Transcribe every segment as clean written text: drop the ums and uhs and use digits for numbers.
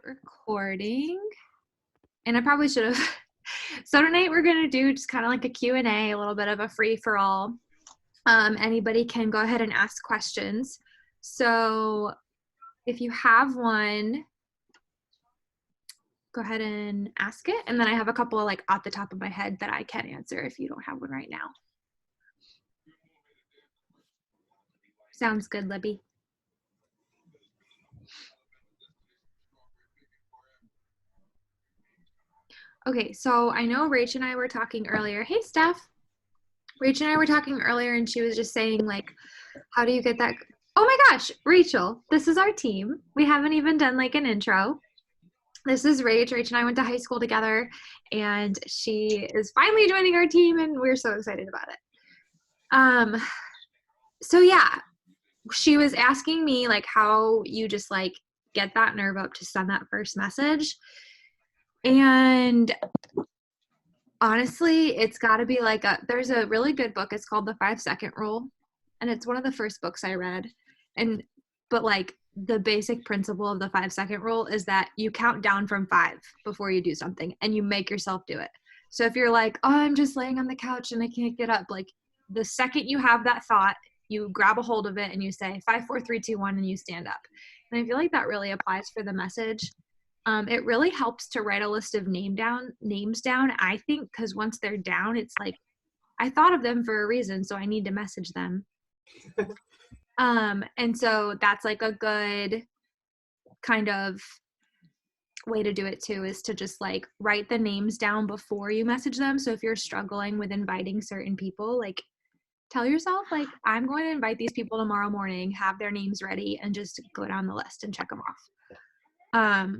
recording. And I probably should have. So tonight we're going to do just kind of like a Q&A, a little bit of a free-for-all. Anybody can go ahead and ask questions. So if you have one, go ahead and ask it. And then I have a couple like off the top of my head that I can answer if you don't have one right now. Sounds good, Libby. Okay, so I know Rach and I were talking earlier. Hey, Steph. Rach and I were talking earlier, and she was just saying, like, how do you get that? Oh my gosh, Rachel, this is our team. We haven't even done like an intro. This is Rach. Rach and I went to high school together, and she is finally joining our team, and we're so excited about it. So yeah, she was asking me like how you just like get that nerve up to send that first message. And honestly, it's got to be like there's a really good book. It's called The 5-Second Rule. And it's one of the first books I read. But like the basic principle of the 5-second rule is that you count down from 5 before you do something and you make yourself do it. So if you're like, oh, I'm just laying on the couch and I can't get up, like the second you have that thought, you grab a hold of it and you say 5, 4, 3, 2, 1, and you stand up. And I feel like that really applies for the message. It really helps to write a list of names down, I think, because once they're down, it's like, I thought of them for a reason, so I need to message them. And so that's like a good kind of way to do it too, is to just like write the names down before you message them. So if you're struggling with inviting certain people, like tell yourself like, I'm going to invite these people tomorrow morning, have their names ready, and just go down the list and check them off.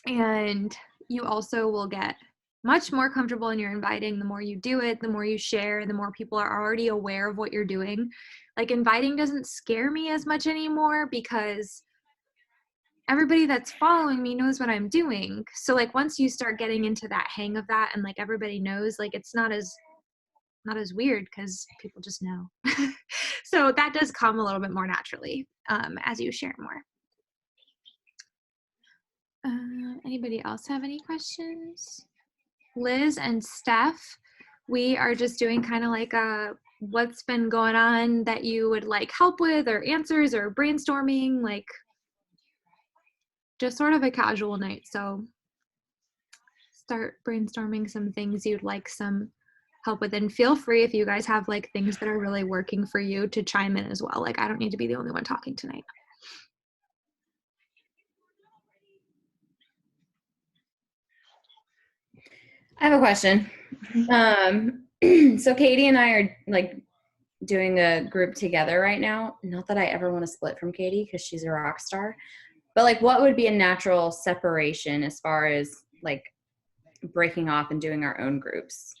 And you also will get much more comfortable in your inviting. The more you do it, the more you share, the more people are already aware of what you're doing. Like inviting doesn't scare me as much anymore because everybody that's following me knows what I'm doing. So like once you start getting into that hang of that and like everybody knows, like it's not as weird because people just know. So that does come a little bit more naturally as you share more. Anybody else have any questions? Liz and Steph, we are just doing kind of like a what's been going on that you would like help with or answers or brainstorming, like just sort of a casual night. So start brainstorming some things you'd like some help with, and feel free if you guys have like things that are really working for you to chime in as well. Like I don't need to be the only one talking tonight. I have a question. So Katie and I are like doing a group together right now. Not that I ever want to split from Katie because she's a rock star, but like what would be a natural separation as far as like breaking off and doing our own groups?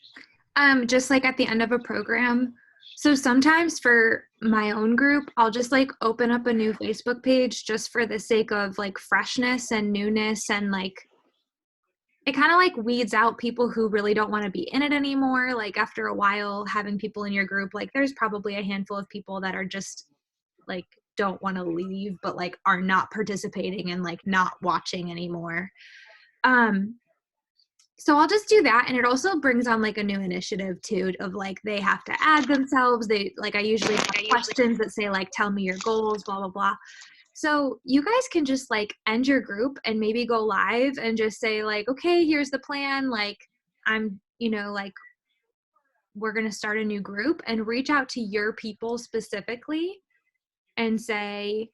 Just like at the end of a program. So sometimes for my own group, I'll just like open up a new Facebook page just for the sake of like freshness and newness, and like it kind of like weeds out people who really don't want to be in it anymore. Like after a while having people in your group, like there's probably a handful of people that are just like don't want to leave but like are not participating and like not watching anymore. So I'll just do that, and it also brings on like a new initiative too of like they have to add themselves. They like I usually have questions that say like tell me your goals, blah blah blah. So you guys can just like end your group and maybe go live and just say like, okay, here's the plan. Like I'm, like we're going to start a new group, and reach out to your people specifically and say,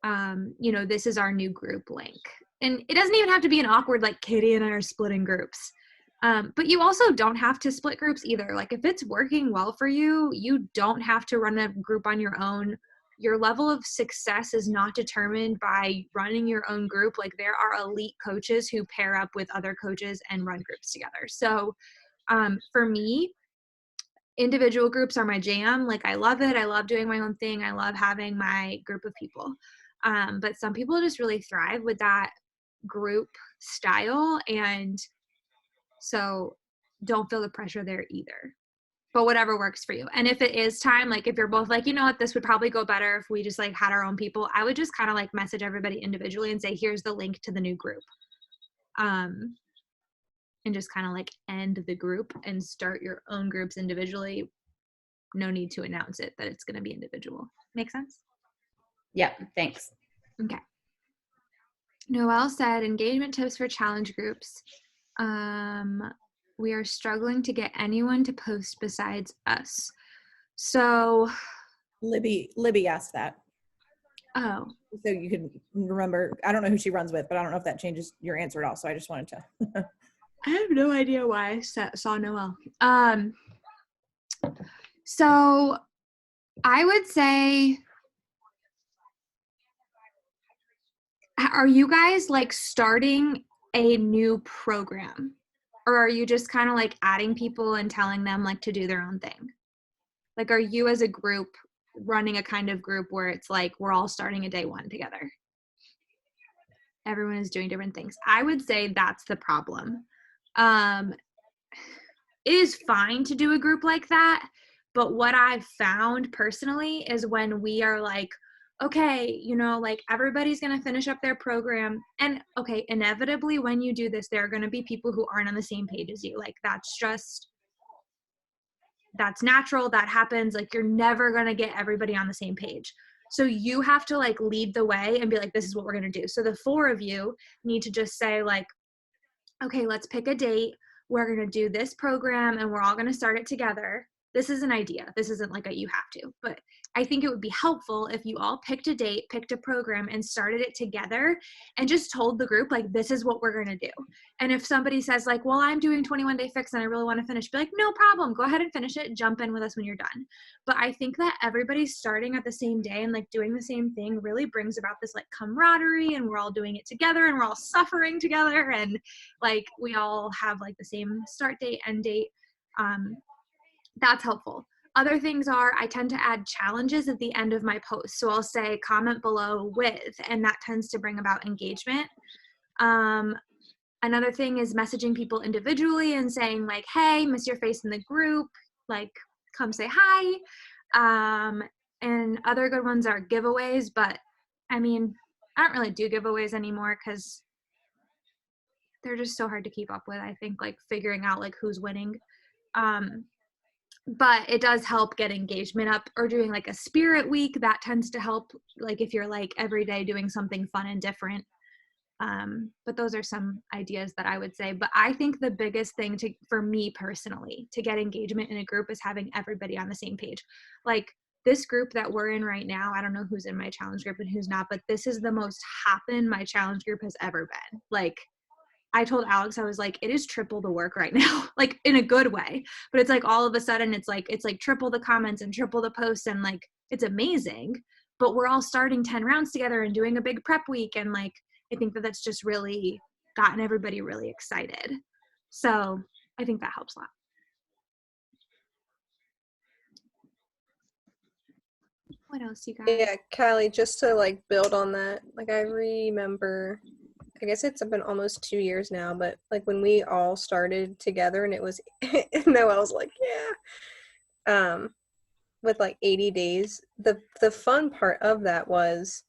this is our new group link. And it doesn't even have to be an awkward, like Katie and I are splitting groups. But you also don't have to split groups either. Like if it's working well for you, you don't have to run a group on your own. Your level of success is not determined by running your own group. Like there are elite coaches who pair up with other coaches and run groups together. So for me, individual groups are my jam. Like I love it. I love doing my own thing. I love having my group of people. But some people just really thrive with that group style. And so don't feel the pressure there either. but whatever works for you. And if it is time, like if you're both like, you know what, this would probably go better if we just like had our own people, I would just kind of like message everybody individually and say, here's the link to the new group. And just kind of like end the group and start your own groups individually. No need to announce it that it's going to be individual. Make sense? Yeah, thanks. Okay. Noelle said engagement tips for challenge groups. We are struggling to get anyone to post besides us. So Libby asked that. Oh. So you can remember, I don't know who she runs with, but I don't know if that changes your answer at all. So I just wanted to. I have no idea why I saw Noelle. So I would say, are you guys like starting a new program? Or are you just kind of like adding people and telling them like to do their own thing? Like, are you as a group running a kind of group where it's like we're all starting a day one together? Everyone is doing different things. I would say that's the problem. It is fine to do a group like that, but what I've found personally is when we are like, okay, you know, like everybody's going to finish up their program, and okay, inevitably when you do this, there are going to be people who aren't on the same page as you. Like that's natural, that happens. Like you're never going to get everybody on the same page. So you have to like lead the way and be like, this is what we're going to do. So the four of you need to just say like, okay, let's pick a date. We're going to do this program and we're all going to start it together. This is an idea. This isn't like a you have to, but I think it would be helpful if you all picked a date, picked a program and started it together and just told the group, like, this is what we're going to do. And if somebody says like, well, I'm doing 21 Day Fix and I really want to finish, be like, no problem. Go ahead and finish it. Jump in with us when you're done. But I think that everybody's starting at the same day and like doing the same thing really brings about this like camaraderie, and we're all doing it together and we're all suffering together. And like, we all have like the same start date, end date. That's helpful. Other things are I tend to add challenges at the end of my post. So I'll say comment below with, and that tends to bring about engagement. Another thing is messaging people individually and saying like, hey, miss your face in the group, like come say hi. And other good ones are giveaways, but I mean, I don't really do giveaways anymore because they're just so hard to keep up with. I think like figuring out like who's winning. But it does help get engagement up, or doing like a spirit week that tends to help, like if you're like every day doing something fun and different. But those are some ideas that I would say. But I think the biggest thing for me personally to get engagement in a group is having everybody on the same page. Like this group that we're in right now, I don't know who's in my challenge group and who's not, but this is the most happen my challenge group has ever been. Like I told Alex, I was like, it is triple the work right now, like in a good way. But it's like all of a sudden it's like triple the comments and triple the posts, and like it's amazing. But we're all starting 10 rounds together and doing a big prep week, and like I think that that's just really gotten everybody really excited. So I think that helps a lot. What else you got? Yeah, Callie, just to like build on that, like I remember, I guess it's been almost 2 years now, but like when we all started together and it was, Noelle was like, yeah, with like 80 days, the fun part of that was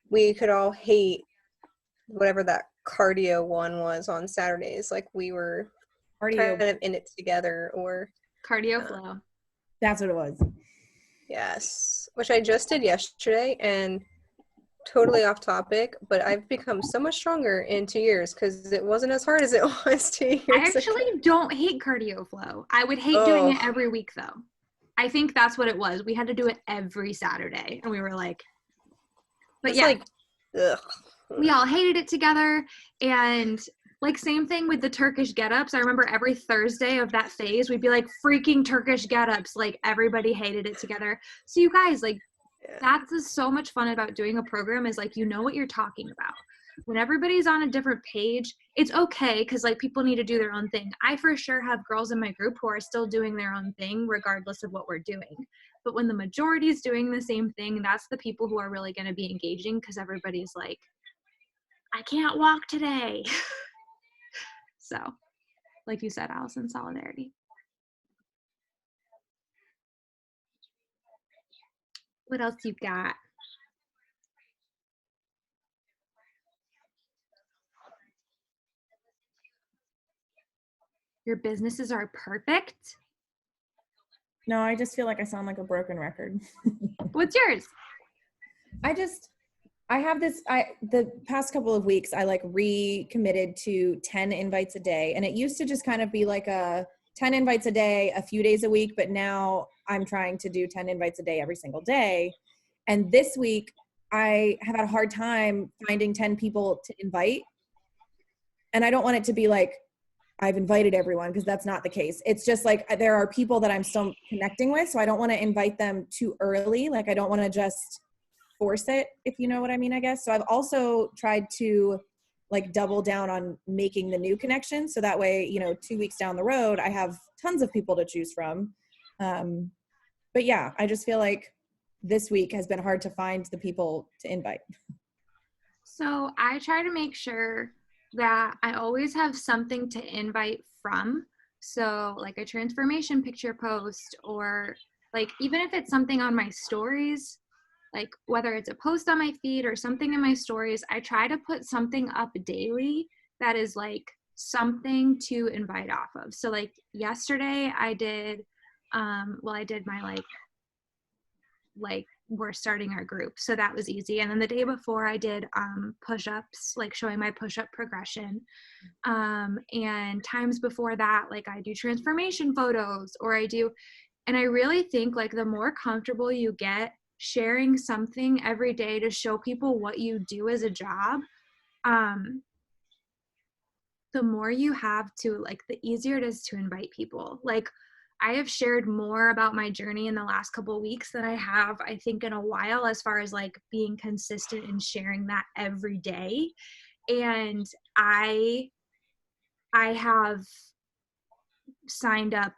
we could all hate whatever that cardio one was on Saturdays. Like we were kind of in it together, or cardio flow. That's what it was. Yes, which I just did yesterday, and totally off topic, but I've become so much stronger in 2 years because it wasn't as hard as it was 2 years I actually ago. don't hate cardio flow. I would hate doing it every week though. I think that's what it was. We had to do it every Saturday and we were like, but yeah, like, ugh. We all hated it together. And like same thing with the Turkish get-ups. I remember every Thursday of that phase, we'd be like freaking Turkish get-ups. Like everybody hated it together. So you guys, like, that's so much fun about doing a program is like, you know what you're talking about. When everybody's on a different page, it's okay because like people need to do their own thing. I for sure have girls in my group who are still doing their own thing regardless of what we're doing. But when the majority is doing the same thing, that's the people who are really going to be engaging because everybody's like, I can't walk today. So, like you said, Allison, solidarity. What else you got? Your businesses are perfect. No, I just feel like I sound like a broken record. What's yours? I have this, the past couple of weeks, I like recommitted to 10 invites a day. And it used to just kind of be like a 10 invites a day, a few days a week. But now I'm trying to do 10 invites a day every single day. And this week I have had a hard time finding 10 people to invite. And I don't want it to be like, I've invited everyone, because that's not the case. It's just like there are people that I'm still connecting with. So I don't want to invite them too early. Like I don't want to just force it, if you know what I mean, I guess. So I've also tried to like double down on making the new connections. So that way, 2 weeks down the road, I have tons of people to choose from. But yeah, I just feel like this week has been hard to find the people to invite. So I try to make sure that I always have something to invite from. So like a transformation picture post, or like even if it's something on my stories, like whether it's a post on my feed or something in my stories, I try to put something up daily that is like something to invite off of. So like yesterday I did, I did my like we're starting our group. So that was easy. And then the day before I did push-ups, like showing my push-up progression. And times before that, like I do transformation photos, and I really think like the more comfortable you get sharing something every day to show people what you do as a job, the more you have to, like, the easier it is to invite people. Like I have shared more about my journey in the last couple of weeks than I have, I think, in a while, as far as like being consistent in sharing that every day. And I have signed up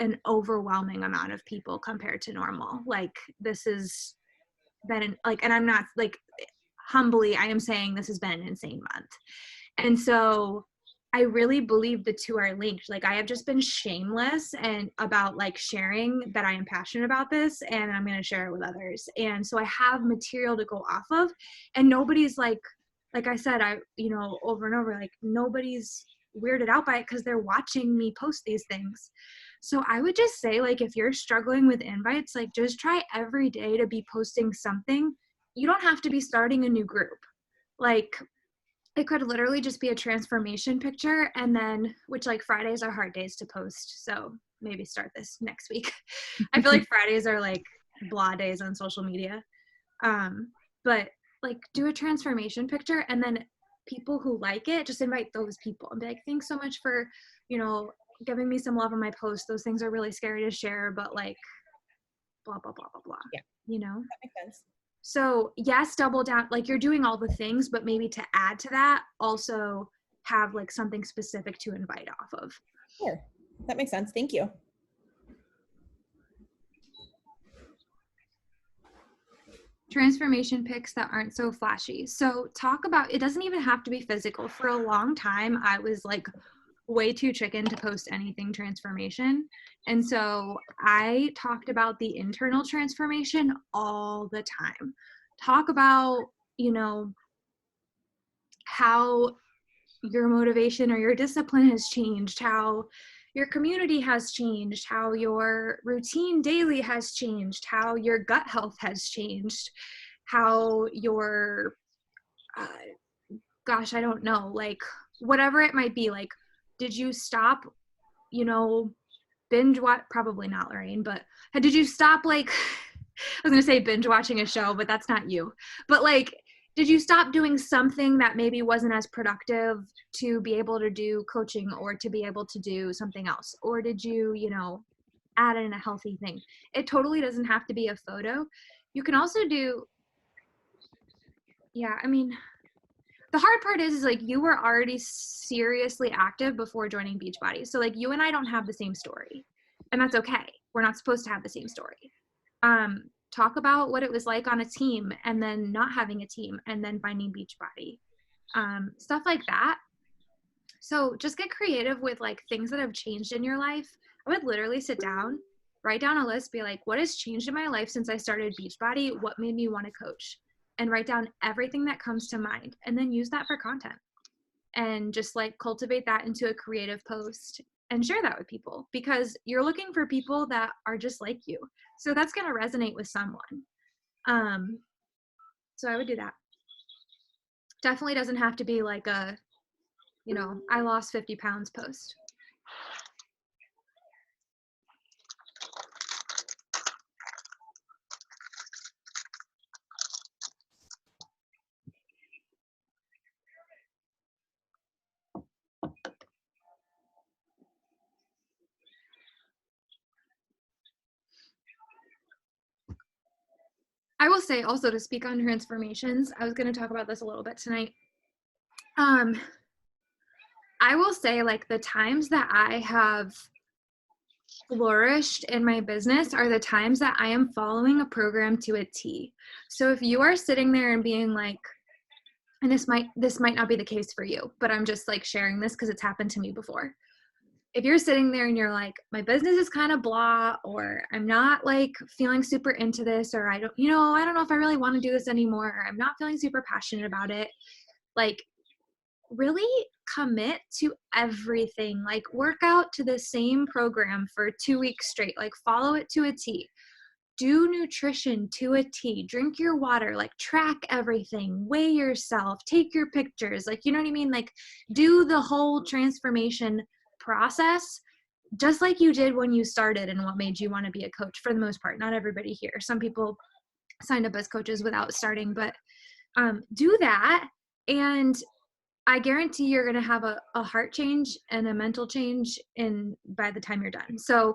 an overwhelming amount of people compared to normal. Like this has been and I'm not like, humbly, I am saying this has been an insane month. And so I really believe the two are linked. Like I have just been shameless and about like sharing that I am passionate about this, and I'm going to share it with others. And so I have material to go off of, and nobody's like I said, over and over, like nobody's weirded out by it because they're watching me post these things. So I would just say, like, if you're struggling with invites, like just try every day to be posting something. You don't have to be starting a new group. Like it could literally just be a transformation picture, and then, which like Fridays are hard days to post. So maybe start this next week. I feel like Fridays are like blah days on social media. But like do a transformation picture, and then people who like it, just invite those people and be like, thanks so much for, giving me some love on my post. Those things are really scary to share, but like blah, blah, blah, blah, blah. Yeah. That makes sense. So yes, double down, like you're doing all the things, but maybe to add to that, also have like something specific to invite off of. Sure. That makes sense. Thank you. Transformation pics that aren't so flashy. So talk about, it doesn't even have to be physical. For a long time, I was like way too chicken to post anything transformation. And so I talked about the internal transformation all the time. Talk about, how your motivation or your discipline has changed, how your community has changed, how your routine daily has changed, how your gut health has changed, how your, I don't know, like whatever it might be. Like, did you stop, binge watch? Probably not, Lorraine, but did you stop like, I was going to say binge watching a show, but that's not you. But like, did you stop doing something that maybe wasn't as productive to be able to do coaching or to be able to do something else? Or did you, add in a healthy thing? It totally doesn't have to be a photo. You can also do, the hard part is like you were already seriously active before joining Beachbody. So like you and I don't have the same story, and that's okay. We're not supposed to have the same story. Talk about what it was like on a team, and then not having a team, and then finding Beachbody, stuff like that. So just get creative with like things that have changed in your life. I would literally sit down write down a list, be like, what has changed in my life since I started Beachbody? What made me want to coach? And write down everything that comes to mind, and then use that for content, and just like cultivate that into a creative post and share that with people, because you're looking for people that are just like you. So that's going to resonate with someone. So I would do that. Definitely doesn't have to be like a, I lost 50 pounds post. I will say also, to speak on transformations, I was going to talk about this a little bit tonight. I will say, like, the times that I have flourished in my business are the times that I am following a program to a T. So if you are sitting there and being like, and this might not be the case for you, but I'm just like sharing this because it's happened to me before. If you're sitting there and you're like, my business is kind of blah, or I'm not like feeling super into this, or I don't know if I really want to do this anymore, or I'm not feeling super passionate about it, like, really commit to everything. Like, work out to the same program for 2 weeks straight, like follow it to a T. Do nutrition to a T. Drink your water, like track everything, weigh yourself, take your pictures, like, you know what I mean? Like, do the whole transformation process just like you did when you started and what made you want to be a coach, for the most part. Not everybody here. Some people signed up as coaches without starting, but do that. And I guarantee you're going to have a heart change and a mental change by the time you're done. So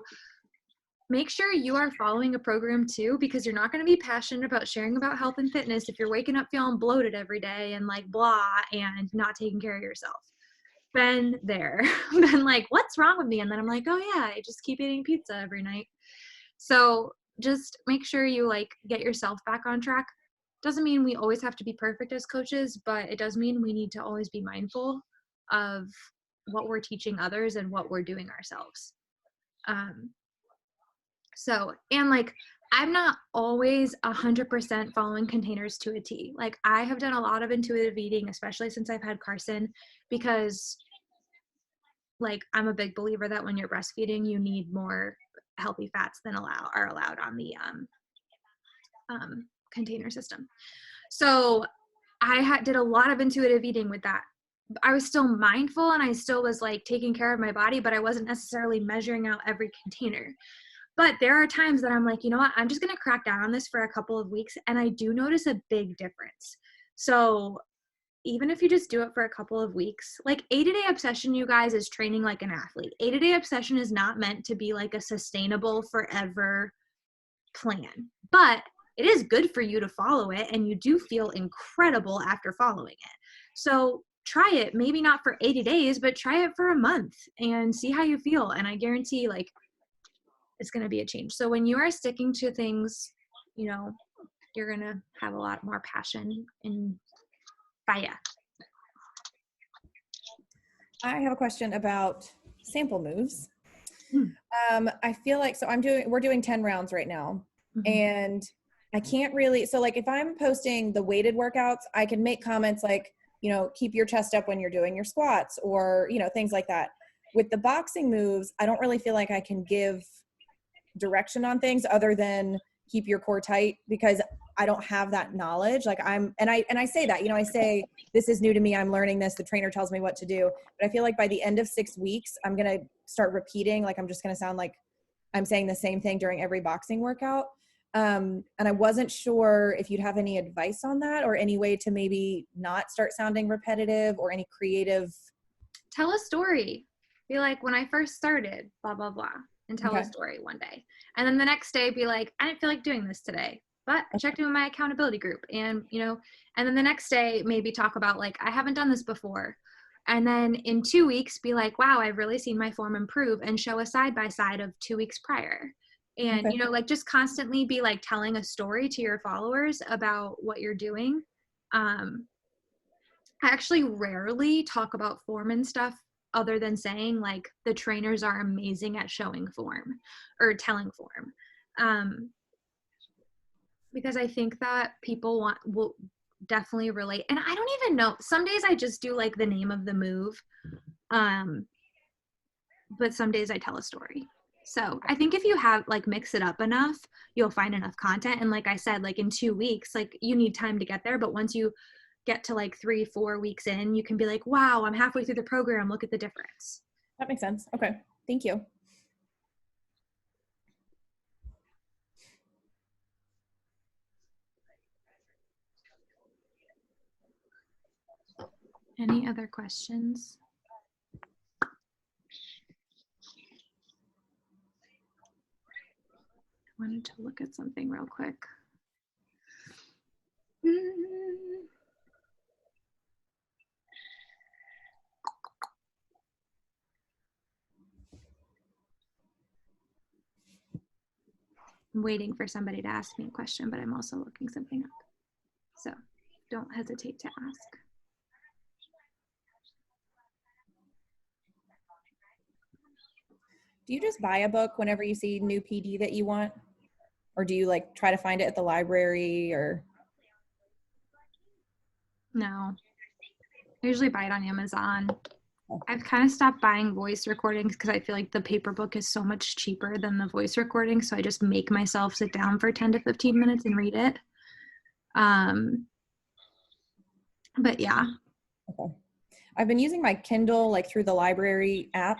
make sure you are following a program too, because you're not going to be passionate about sharing about health and fitness if you're waking up feeling bloated every day and like blah and not taking care of yourself. Been there. Been like, what's wrong with me? And then I'm like, oh yeah, I just keep eating pizza every night. So just make sure you like get yourself back on track. Doesn't mean we always have to be perfect as coaches, but it does mean we need to always be mindful of what we're teaching others and what we're doing ourselves. And like, I'm not always 100% following containers to a T. Like, I have done a lot of intuitive eating, especially since I've had Carson, because like, I'm a big believer that when you're breastfeeding, you need more healthy fats than are allowed on the container system. So I did a lot of intuitive eating with that. I was still mindful and I still was like taking care of my body, but I wasn't necessarily measuring out every container. But there are times that I'm like, you know what, I'm just going to crack down on this for a couple of weeks. And I do notice a big difference. So even if you just do it for a couple of weeks, like 80-day obsession, you guys, is training like an athlete. 80-day obsession is not meant to be like a sustainable forever plan, but it is good for you to follow it. And you do feel incredible after following it. So try it, maybe not for 80 days, but try it for a month and see how you feel. And I guarantee like it's going to be a change. So when you are sticking to things, you're going to have a lot more passion and fire. I have a question about sample moves. I feel like, we're doing 10 rounds right now. Mm-hmm. And I can't really, so like if I'm posting the weighted workouts, I can make comments like, keep your chest up when you're doing your squats, or, things like that. With the boxing moves, I don't really feel like I can give direction on things other than keep your core tight, because I don't have that knowledge. Like and I say that, I say, this is new to me. I'm learning this. The trainer tells me what to do. But I feel like by the end of 6 weeks, I'm going to start repeating. Like, I'm just going to sound like I'm saying the same thing during every boxing workout. And I wasn't sure if you'd have any advice on that, or any way to maybe not start sounding repetitive, or any creative. Tell a story. Be like, when I first started, blah, blah, blah, and tell a story one day. And then the next day be like, I didn't feel like doing this today, but I checked in with my accountability group, and, and then the next day maybe talk about like, I haven't done this before. And then in 2 weeks be like, wow, I've really seen my form improve, and show a side-by-side of 2 weeks prior. And, like, just constantly be like telling a story to your followers about what you're doing. I actually rarely talk about form and stuff other than saying like the trainers are amazing at showing form or telling form. Because I think that people will definitely relate. And I don't even know, some days I just do like the name of the move. But some days I tell a story. So I think if you have like mix it up enough, you'll find enough content. And like I said, like in 2 weeks, like you need time to get there. But once you get to like 3-4 weeks in, you can be like, wow, I'm halfway through the program. Look at the difference. That makes sense. Okay. Thank you. Any other questions? I wanted to look at something real quick. I'm waiting for somebody to ask me a question, but I'm also looking something up. So don't hesitate to ask. Do you just buy a book whenever you see new PD that you want? Or do you like try to find it at the library or? No, I usually buy it on Amazon. I've kind of stopped buying voice recordings because I feel like the paper book is so much cheaper than the voice recording. So I just make myself sit down for 10 to 15 minutes and read it. But yeah. Okay. I've been using my Kindle like through the library app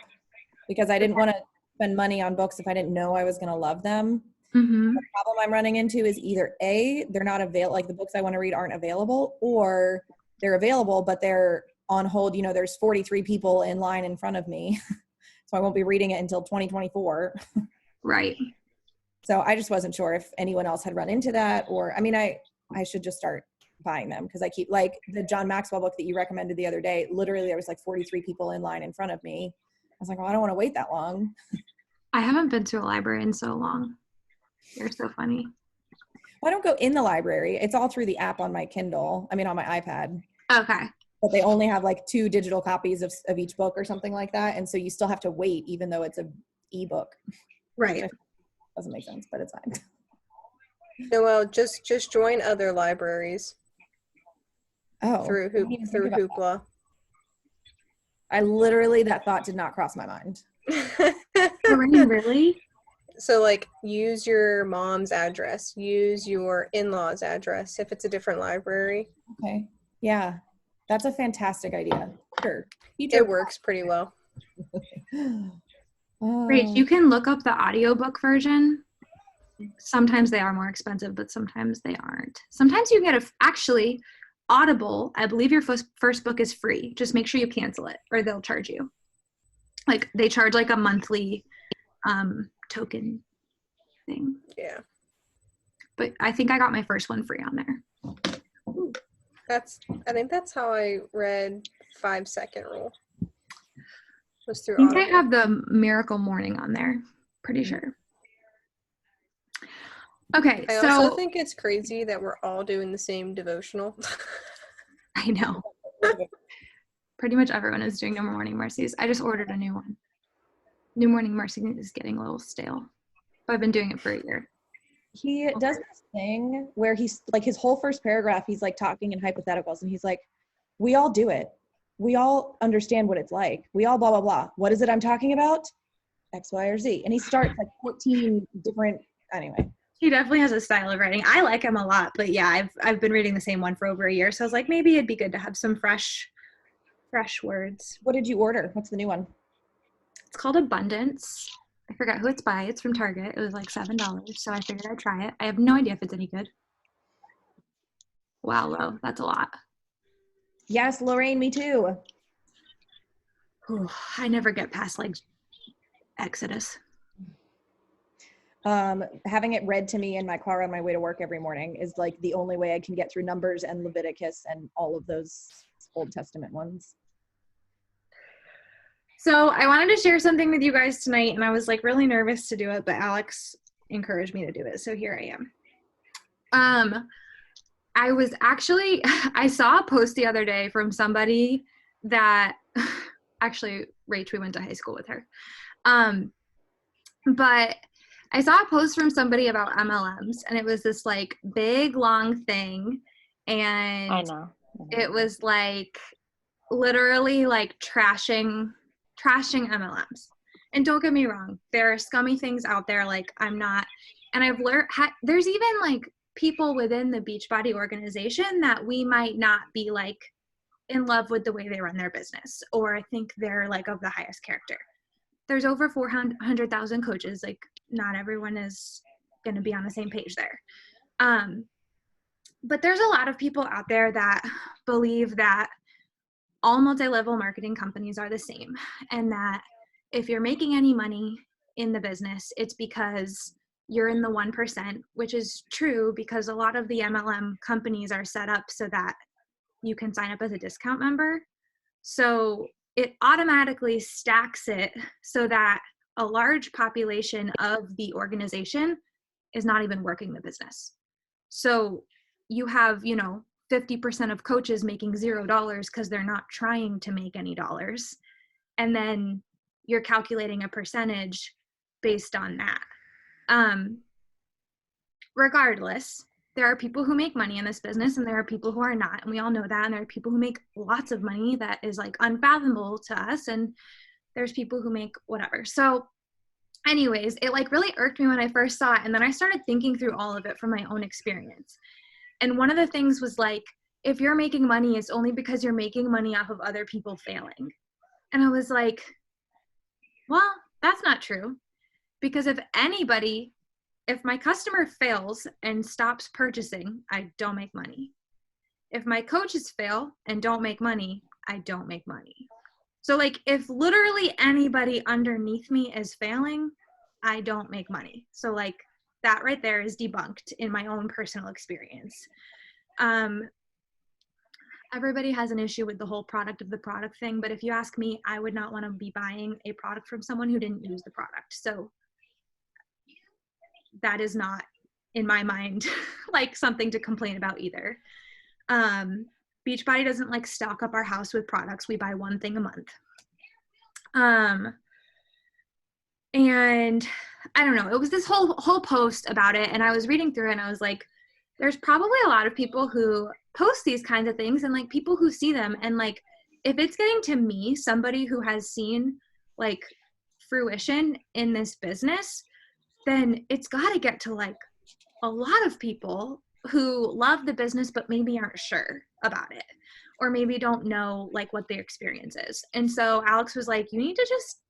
because I didn't want to spend money on books if I didn't know I was going to love them. Mm-hmm. The problem I'm running into is either A, they're not available, like the books I want to read aren't available, or they're available, but they're on hold. You know, there's 43 people in line in front of me. So I won't be reading it until 2024. Right. So I just wasn't sure if anyone else had run into that, or, I mean, I should just start buying them because I keep like the John Maxwell book that you recommended the other day. Literally there was like 43 people in line in front of me. I was like, well, I don't want to wait that long. I haven't been to a library in so long. You're so funny. Well, I don't go in the library. It's all through the app on my Kindle. I mean, on my iPad. Okay. But they only have like 2 digital copies of each book or something like that. And so you still have to wait even though it's a ebook. Right. Doesn't make sense, but it's fine. No, well, just join other libraries Oh, through I didn't even think about Hoopla. I literally, that thought did not cross my mind. Lorraine, really? So like use your mom's address, use your in-laws address if it's a different library. Okay. Yeah. That's a fantastic idea. Sure. It works pretty well. Great. You can look up the audiobook version. Sometimes they are more expensive, but sometimes they aren't. Sometimes you get actually Audible, I believe your first book is free. Just make sure you cancel it or they'll charge you. Like they charge like a monthly token thing. Yeah. But I think I got my first one free on there. I think that's how I read 5-second rule. Was through I think Audible. I have the Miracle Morning on there. Pretty sure. Okay, I also think it's crazy that we're all doing the same devotional. I know. Pretty much everyone is doing No More Morning Mercies. I just ordered a new one. New Morning Mercy is getting a little stale. But I've been doing it for a year. He does this thing where he's like, his whole first paragraph, he's like talking in hypotheticals and he's like, we all do it. We all understand what it's like. We all blah, blah, blah. What is it I'm talking about? X, Y, or Z. And he starts like 14 different, anyway. He definitely has a style of writing. I like him a lot, but yeah, I've been reading the same one for over a year. So I was like, maybe it'd be good to have some fresh words. What did you order? What's the new one? It's called Abundance. I forgot who it's by. It's from Target. It was like $7. So I figured I'd try it. I have no idea if it's any good. Wow, Lo, that's a lot. Yes, Lorraine, me too. Whew, I never get past like Exodus. Having it read to me in my car on my way to work every morning is like the only way I can get through Numbers and Leviticus and all of those Old Testament ones. So I wanted to share something with you guys tonight, and I was like really nervous to do it, but Alex encouraged me to do it. So here I am. I was actually, I saw a post the other day from somebody that actually, Rach, we went to high school with her. But I saw a post from somebody about MLMs, and it was this like big long thing, and I know. it was like literally like trashing MLMs. And don't get me wrong, there are scummy things out there. Like I'm not, and I've learned there's even like people within the Beachbody organization that we might not be like in love with the way they run their business, or think they're like of the highest character. There's over 400,000 coaches. Like not everyone is going to be on the same page there. But there's a lot of people out there that believe that all multi-level marketing companies are the same, and that if you're making any money in the business, it's because you're in the 1%, which is true because a lot of the MLM companies are set up so that you can sign up as a discount member. So it automatically stacks it so that a large population of the organization is not even working the business. So you have, 50% of coaches making $0 because they're not trying to make any dollars. And then you're calculating a percentage based on that. Regardless, there are people who make money in this business and there are people who are not. And we all know that. And there are people who make lots of money that is like unfathomable to us. And there's people who make whatever. So anyways, it like really irked me when I first saw it. And then I started thinking through all of it from my own experience. And one of the things was like, if you're making money, it's only because you're making money off of other people failing. And I was like, well, that's not true. Because if my customer fails and stops purchasing, I don't make money. If my coaches fail and don't make money, I don't make money. So like if literally anybody underneath me is failing, I don't make money. So like that right there is debunked in my own personal experience. Everybody has an issue with the whole product of the product thing, but if you ask me, I would not want to be buying a product from someone who didn't use the product. So that is not, in my mind, like something to complain about either. Beachbody doesn't like stock up our house with products. We buy one thing a month. And I don't know, it was this whole post about it, and I was reading through it and I was like, there's probably a lot of people who post these kinds of things and like people who see them, and like if it's getting to me, somebody who has seen like fruition in this business, then it's got to get to like a lot of people who love the business but maybe aren't sure about it, or maybe don't know like what their experience is. And so Alex was like, you need to just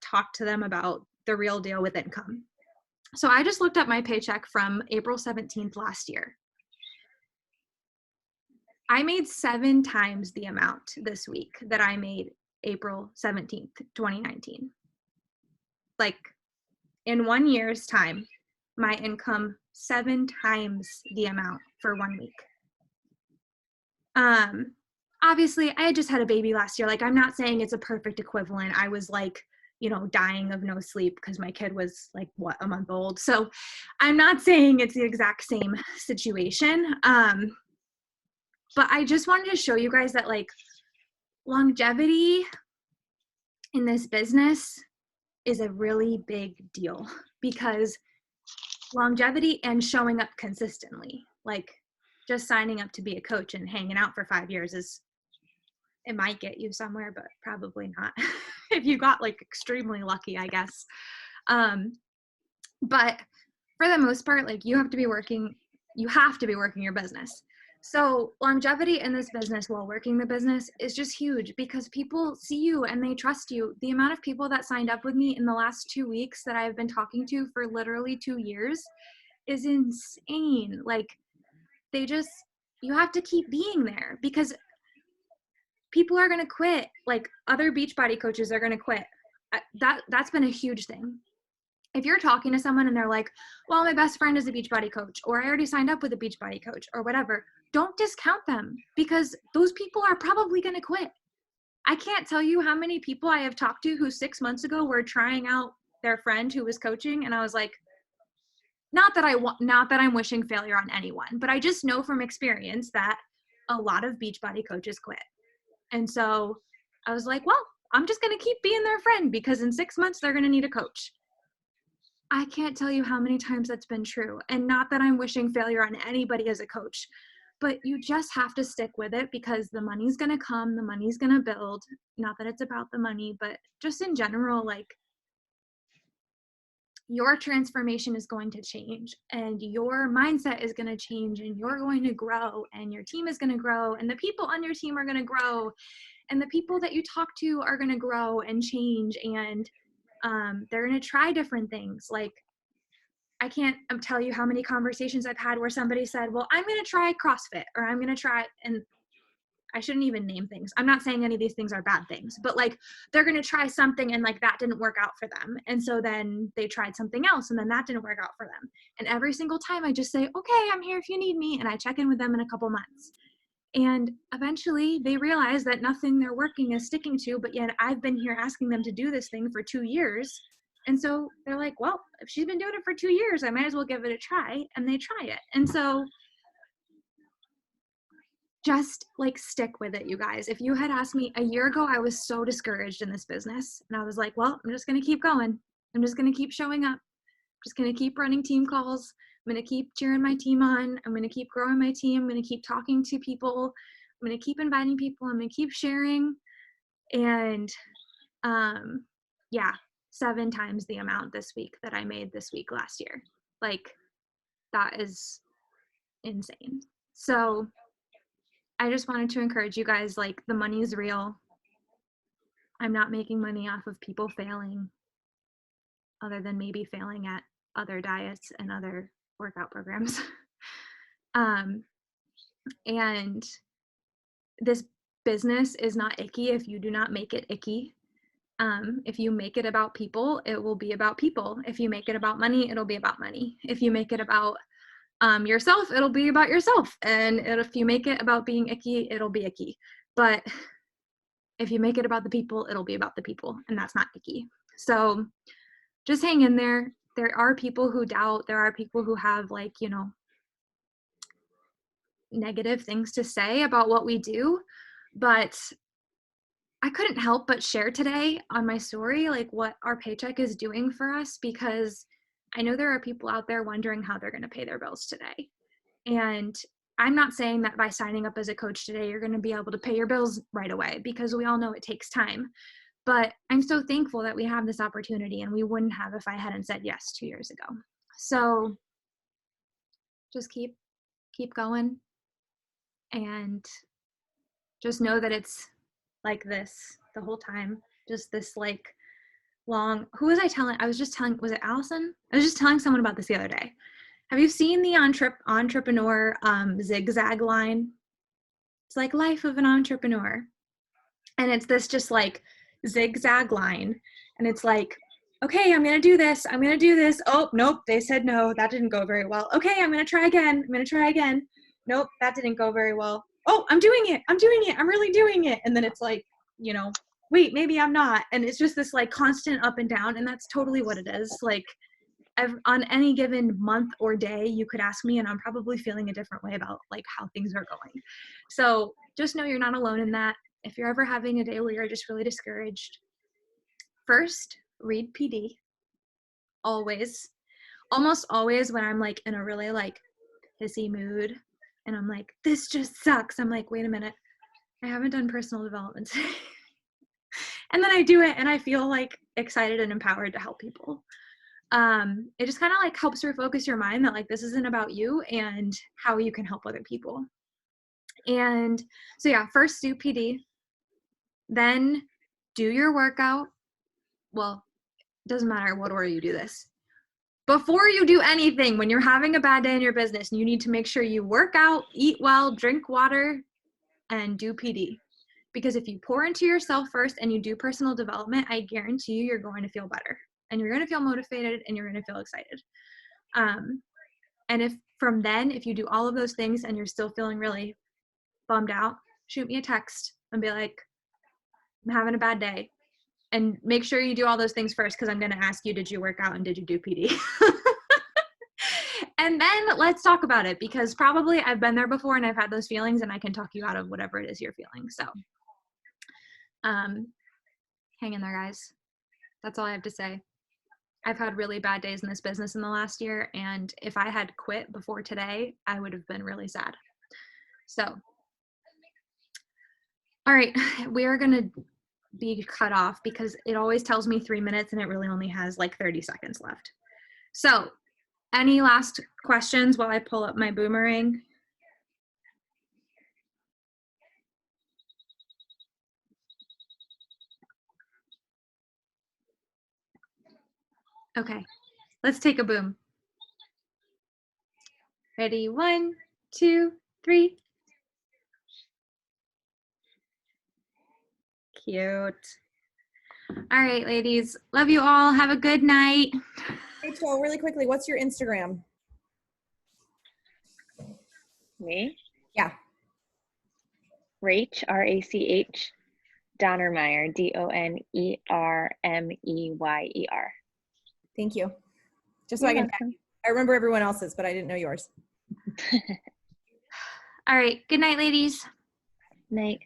talk to them about the real deal with income. So I just looked up my paycheck from April 17th last year. I made 7 times the amount this week that I made April 17th, 2019. Like in 1 year's time, my income 7 times the amount for 1 week. Obviously I had just had a baby last year. Like I'm not saying it's a perfect equivalent. I was like, dying of no sleep because my kid was like a month old. So I'm not saying it's the exact same situation. But I just wanted to show you guys that like longevity in this business is a really big deal, because longevity and showing up consistently, like just signing up to be a coach and hanging out for 5 years it might get you somewhere, but probably not if you got like extremely lucky, I guess. But for the most part, like you have to be working your business. So longevity in this business while working the business is just huge, because people see you and they trust you. The amount of people that signed up with me in the last 2 weeks that I've been talking to for literally 2 years is insane. Like you have to keep being there, because people are going to quit. Like other Beachbody coaches are going to quit. That's been a huge thing. If you're talking to someone and they're like, well, my best friend is a Beachbody coach, or I already signed up with a Beachbody coach, or whatever, don't discount them, because those people are probably going to quit. I can't tell you how many people I have talked to who 6 months ago were trying out their friend who was coaching, and I was like, not that I'm wishing failure on anyone, but I just know from experience that a lot of Beachbody coaches quit. And so I was like, well, I'm just going to keep being their friend because in 6 months they're going to need a coach. I can't tell you how many times that's been true. And not that I'm wishing failure on anybody as a coach, but you just have to stick with it because the money's going to come, the money's going to build. Not that it's about the money, but just in general, like, your transformation is going to change and your mindset is going to change and you're going to grow and your team is going to grow and the people on your team are going to grow and the people that you talk to are going to grow and change and they're going to try different things. Like, I can't tell you how many conversations I've had where somebody said, well, I'm going to try CrossFit or I'm going to try, and I shouldn't even name things. I'm not saying any of these things are bad things, but like they're going to try something and like that didn't work out for them. And so then they tried something else and then that didn't work out for them. And every single time I just say, okay, I'm here if you need me. And I check in with them in a couple months. And eventually they realize that nothing they're working is sticking to, but yet I've been here asking them to do this thing for 2 years. And so they're like, well, if she's been doing it for 2 years, I might as well give it a try. And they try it. And so just like stick with it, you guys. If you had asked me a year ago, I was so discouraged in this business. And I was like, well, I'm just going to keep going. I'm just going to keep showing up. I'm just going to keep running team calls. I'm going to keep cheering my team on. I'm going to keep growing my team. I'm going to keep talking to people. I'm going to keep inviting people. I'm going to keep sharing. And yeah, 7 times the amount this week that I made this week last year. Like, that is insane. So I just wanted to encourage you guys, like, the money is real. I'm not making money off of people failing, other than maybe failing at other diets and other workout programs. And this business is not icky if you do not make it icky. If you make it about people, it will be about people. If you make it about money, it'll be about money. If you make it about yourself, it'll be about yourself. And if you make it about being icky, it'll be icky. But if you make it about the people, it'll be about the people, and that's not icky. So just hang in there. There are people who doubt. There are people who have, like, you know, negative things to say about what we do. But I couldn't help but share today on my story, like, what our paycheck is doing for us, because I know there are people out there wondering how they're going to pay their bills today. And I'm not saying that by signing up as a coach today, you're going to be able to pay your bills right away, because we all know it takes time. But I'm so thankful that we have this opportunity, and we wouldn't have if I hadn't said yes 2 years ago. So just keep going, and just know that it's like this the whole time. Just this, like, long, who was I telling? I was just telling, was it Allison? I was just telling someone about this the other day. Have you seen the entrepreneur zigzag line? It's like life of an entrepreneur. And it's this just like zigzag line. And it's like, okay, I'm going to do this. I'm going to do this. Oh, nope. They said no. That didn't go very well. Okay, I'm going to try again. I'm going to try again. Nope, that didn't go very well. Oh, I'm doing it. I'm doing it. I'm really doing it. And then it's like, you know, wait, maybe I'm not. And it's just this like constant up and down. And that's totally what it is. Like, on any given month or day, you could ask me and I'm probably feeling a different way about like how things are going. So just know you're not alone in that. If you're ever having a day where you're just really discouraged, first, read PD. Always. Almost always when I'm like in a really like pissy mood and I'm like, this just sucks, I'm like, wait a minute, I haven't done personal development today. And then I do it and I feel like excited and empowered to help people. It just kind of like helps refocus your mind that like this isn't about you and how you can help other people. And so yeah, first do PD, then do your workout. Well, it doesn't matter what order you do this. Before you do anything, when you're having a bad day in your business, you need to make sure you work out, eat well, drink water, and do PD. Because if you pour into yourself first and you do personal development, I guarantee you're going to feel better. And you're going to feel motivated and you're going to feel excited. And if from then, if you do all of those things and you're still feeling really bummed out, shoot me a text and be like, I'm having a bad day. And make sure you do all those things first, because I'm going to ask you, did you work out and did you do PD? And then let's talk about it, because probably I've been there before and I've had those feelings and I can talk you out of whatever it is you're feeling. So hang in there, guys. That's all I have to say. I've had really bad days in this business in the last year, and if I had quit before today, I would have been really sad. So, all right, we are going to be cut off because it always tells me 3 minutes and it really only has like 30 seconds left. So, any last questions while I pull up my boomerang? Okay, let's take a boom. Ready? 1, 2, 3. Cute. All right, ladies. Love you all. Have a good night. Rachel, really quickly, what's your Instagram? Me? Yeah. Rach, R-A-C-H, Donnermeyer, D-O-N-E-R-M-E-Y-E-R. Thank you. Just so I can, I remember everyone else's, but I didn't know yours. All right. Good night, ladies. Night.